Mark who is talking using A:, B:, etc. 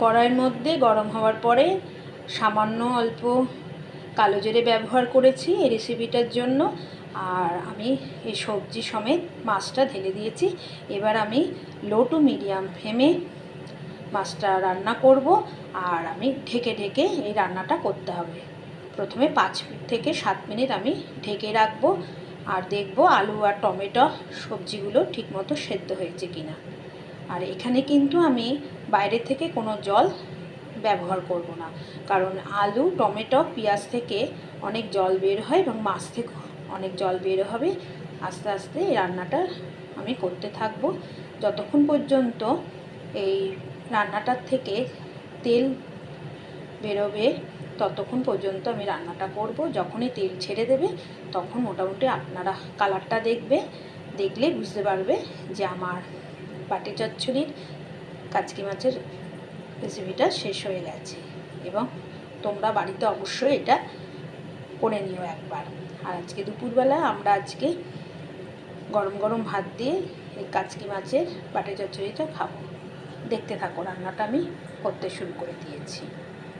A: কড়াইয়ের মধ্যে গরম হওয়ার পরে সামান্য অল্প কালো জিরে ব্যবহার করেছি এই রেসিপিটার জন্য। আর আমি এই সবজি সমেত মাছটা ঢেলে দিয়েছি। এবার আমি লো টু মিডিয়াম ফ্লেমে মাছটা রান্না করব। আর আমি ঢেকে ঢেকে এই রান্নাটা করতে হবে। প্রথমে 5 থেকে 7 মিনিট আমি ঢেকে রাখবো। আর দেখব আলু আর টমেটো সবজিগুলো ঠিকমতো সেদ্ধ হয়েছে কিনা। আর এখানে কিন্তু আমি বাইরে থেকে কোনো জল ব্যবহার করব না, কারণ আলু টমেটো পেঁয়াজ থেকে অনেক জল বের হয় এবং মাছ থেকে অনেক জল বের হবে। আস্তে আস্তে এই রান্নাটা আমি করতে থাকবো যতক্ষণ পর্যন্ত এই রান্নাটার থেকে তেল বেরোবে, ততক্ষণ পর্যন্ত আমি রান্নাটা করব। যখনই তেল ছেড়ে দেবে তখন মোটামুটি আপনারা কালারটা দেখলে বুঝতে পারবে যে আমার বাটি চচ্চড়ির কাচকি মাছের রেসিপিটা শেষ হয়ে গেছে। এবং তোমরা বাড়িতে অবশ্যই এটা করে নিও একবার। আর আজকে দুপুরবেলা আমরা গরম গরম ভাত দিয়ে এই কাচকি মাছের বাটি চচ্চড়িটা খাবো। দেখতে থাকো, রান্নাটা আমি করতে শুরু করে দিয়েছি।